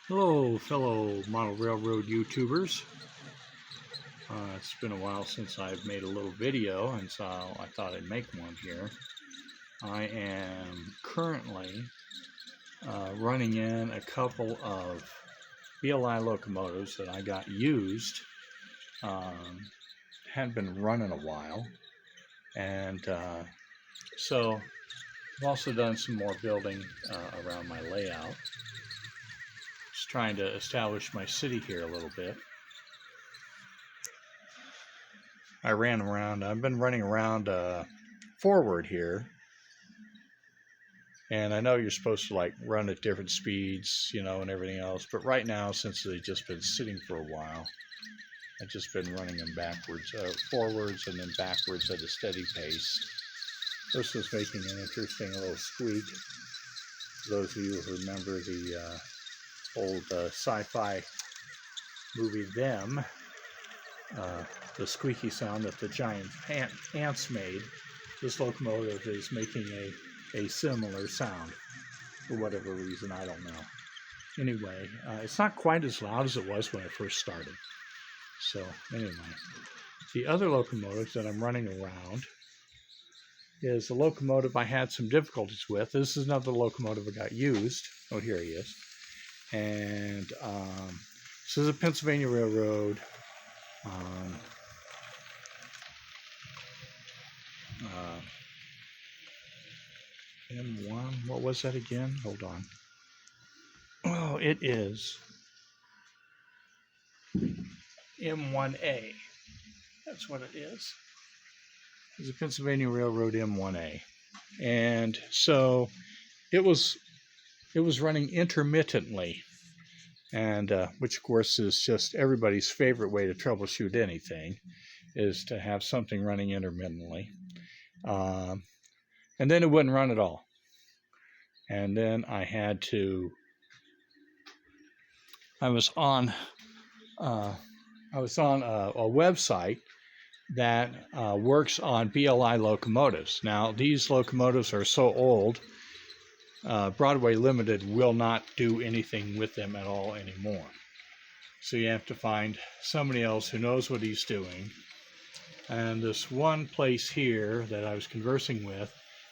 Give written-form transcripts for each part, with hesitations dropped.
Hello, fellow model railroad YouTubers. It's been a while since I've made a little video, and so I thought I'd make one here. I am currently running in a couple of BLI locomotives that I got used. Hadn't been running a while, and so I've also done some more building around my layout. Just trying to establish my city here a little bit. I've been running around forward here, and I know you're supposed to like run at different speeds, and everything else, but right now, since they've just been sitting for a while, I've just been running them forwards and then backwards at a steady pace. This is making an interesting little squeak. For those of you who remember the old sci-fi movie Them, the squeaky sound that the giant ants made, this locomotive is making a similar sound for whatever reason, I don't know. Anyway, it's not quite as loud as it was when I first started. So anyway, the other locomotive that I'm running around is a locomotive I had some difficulties with. This is another locomotive I got used. Oh, here he is. And this is a Pennsylvania Railroad M1. What was that again? Hold on. Oh, it is M1a. That's what it is. It's a Pennsylvania Railroad M1a, and so it was running intermittently, and which of course is just everybody's favorite way to troubleshoot anything, is to have something running intermittently. And then it wouldn't run at all. And then I was on a website that works on BLI locomotives. Now, these locomotives are so old, Broadway Limited will not do anything with them at all anymore. So you have to find somebody else who knows what he's doing. And this one place here that I was conversing with,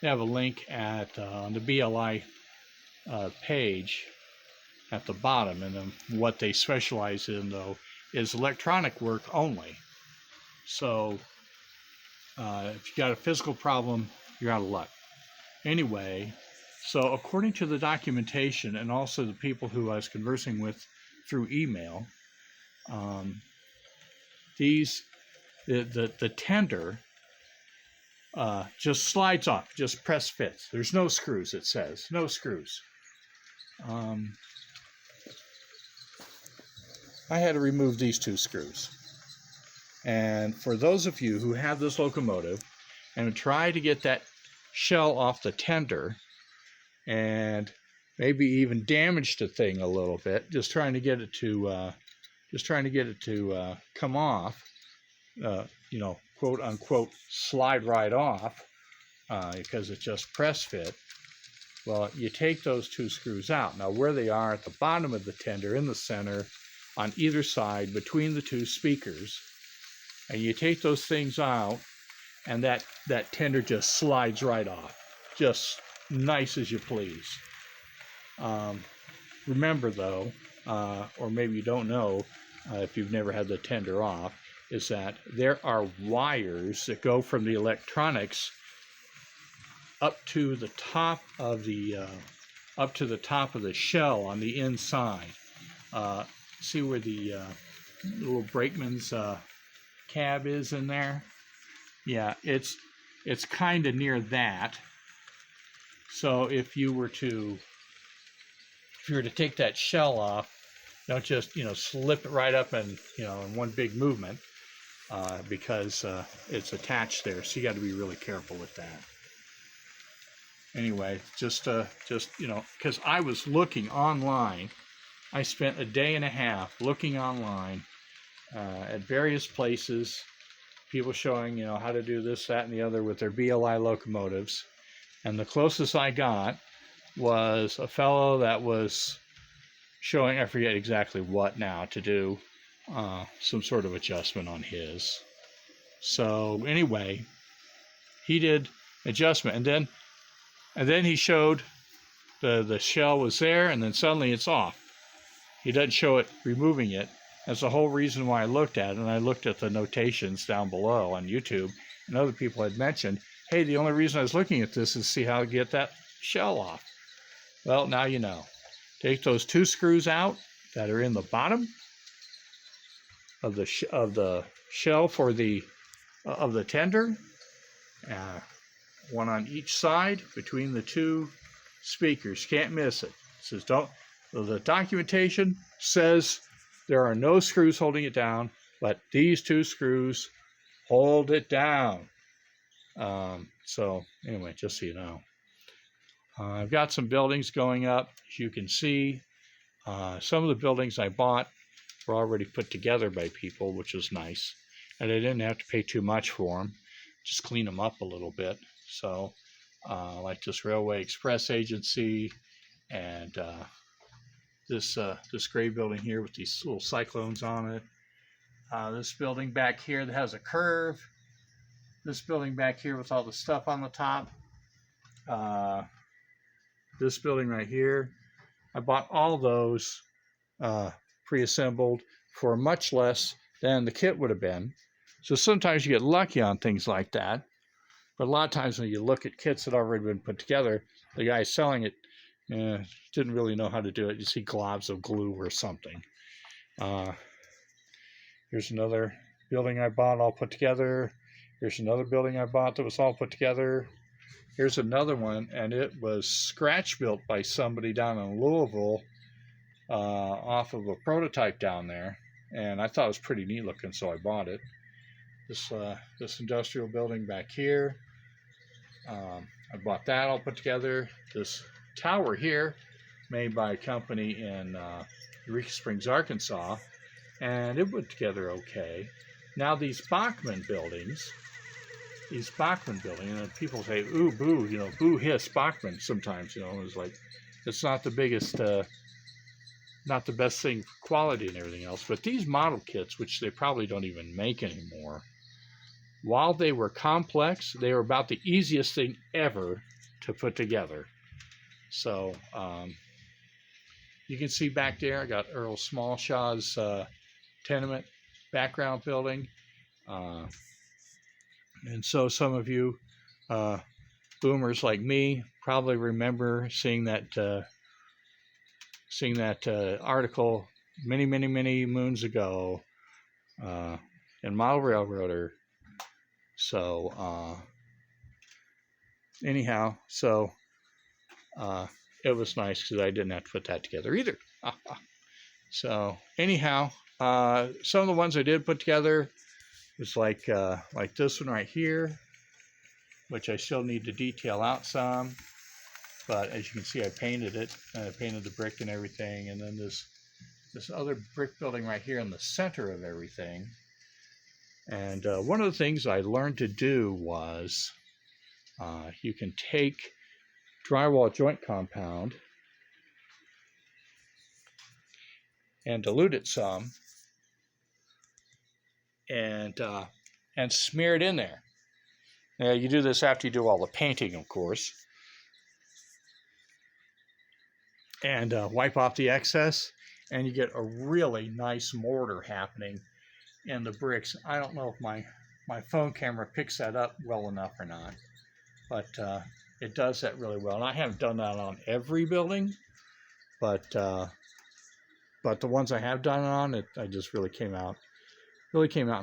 they have a link on the BLI page at the bottom, and then what they specialize in, though, is electronic work only. So if you got a physical problem, you're out of luck. Anyway, so according to the documentation and also the people who I was conversing with through email, the tender just slides off, just press fits. There's no screws, it says. No screws. I had to remove these two screws. And for those of you who have this locomotive and try to get that shell off the tender and maybe even damage the thing a little bit, just trying to get it to come off, quote unquote, slide right off, because it's just press fit. Well, you take those two screws out. Now, where they are at the bottom of the tender, in the center, on either side, between the two speakers, and you take those things out, and that tender just slides right off, just nice as you please. Remember, though, or maybe you don't know, if you've never had the tender off, is that there are wires that go from the electronics up to the top of the shell on the inside. See where the little brakeman's cab is in there? Yeah, it's kind of near that. So if you were to take that shell off, don't just slip it right up and in one big movement, because it's attached there. So you got to be really careful with that. Anyway, just because I was looking online. I spent a day and a half looking online at various places, people showing how to do this, that, and the other with their BLI locomotives, and the closest I got was a fellow that was showing, I forget exactly what now, to do some sort of adjustment on his. So anyway, he did adjustment, and then he showed the shell was there, and then suddenly it's off. He doesn't show it removing it. That's the whole reason why I looked at it, and I looked at the notations down below on YouTube, and other people had mentioned, hey, the only reason I was looking at this is to see how to get that shell off. Well, now you know. Take those 2 screws out that are in the bottom of the shell for the of the tender, one on each side between the 2 speakers. Can't miss it. It says don't. The documentation says there are no screws holding it down, but these 2 screws hold it down. So anyway, just so you know, I've got some buildings going up. As you can see, some of the buildings I bought were already put together by people, which was nice, and I didn't have to pay too much for them. Just clean them up a little bit. So, like this Railway Express Agency, and this gray building here with these little cyclones on it. This building back here that has a curve. This building back here with all the stuff on the top. This building right here. I bought all those pre-assembled for much less than the kit would have been. So sometimes you get lucky on things like that. But a lot of times when you look at kits that already been put together, the guy selling it didn't really know how to do it. You see globs of glue or something. Here's another building I bought all put together. Here's another building I bought that was all put together. Here's another one, and it was scratch built by somebody down in Louisville off of a prototype down there. And I thought it was pretty neat looking, so I bought it. This industrial building back here, I bought that all put together. This tower here, made by a company in Eureka Springs, Arkansas, and it put together okay. Now these Bachmann buildings, and people say, ooh, boo, boo, hiss, Bachmann sometimes, it's like, it's not the biggest, not the best thing for quality and everything else, but these model kits, which they probably don't even make anymore, while they were complex, they were about the easiest thing ever to put together. So you can see back there, I got Earl Smallshaw's tenement background building. And so some of you boomers like me probably remember seeing that article many moons ago in Model Railroader. So anyhow, so it was nice because I didn't have to put that together either. So anyhow, some of the ones I did put together was like this one right here, which I still need to detail out some. But as you can see, I painted it. I painted the brick and everything. And then this other brick building right here in the center of everything. And one of the things I learned to do was you can take drywall joint compound and dilute it some and smear it in there. Now you do this after you do all the painting, of course. And wipe off the excess, and you get a really nice mortar happening in the bricks. I don't know if my phone camera picks that up well enough or not, but it does that really well. And I haven't done that on every building, but the ones I have done it on, I just really came out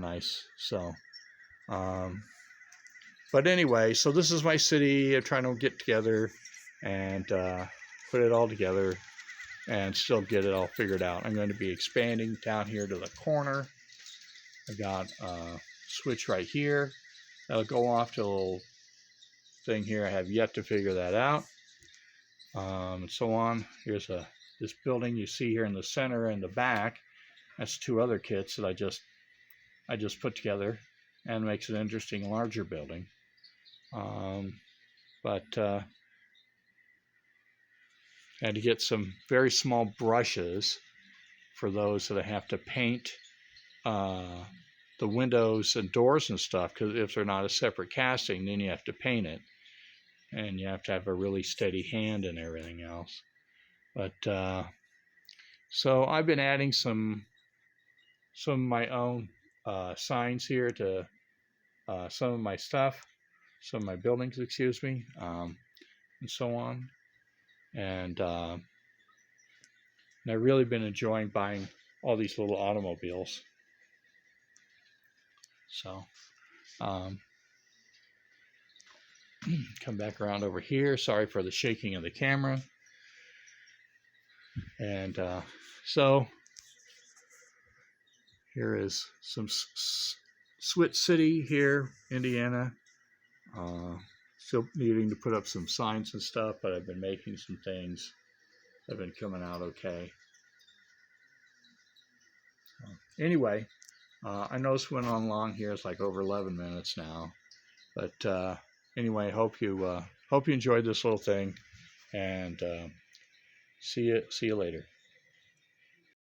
nice. So, but anyway, so this is my city. I'm trying to get together and put it all together and still get it all figured out. I'm going to be expanding down here to the corner. I got a switch right here that'll go off to a little thing here. I have yet to figure that out, and so on. Here's this building you see here in the center and the back. That's 2 other kits that I just put together, and makes an interesting larger building. and to get some very small brushes for those that have to paint the windows and doors and stuff, because if they're not a separate casting, then you have to paint it, and you have to have a really steady hand and everything else. But so I've been adding some of my own signs here to some of my stuff, some of my buildings, excuse me, and so on. And I've really been enjoying buying all these little automobiles. So come back around over here. Sorry for the shaking of the camera. And so here is some Switch City here, Indiana. Still needing to put up some signs and stuff, but I've been making some things that have been coming out okay. Anyway, I know this went on long here. It's like over 11 minutes now. But anyway, hope you enjoyed this little thing, and see you later.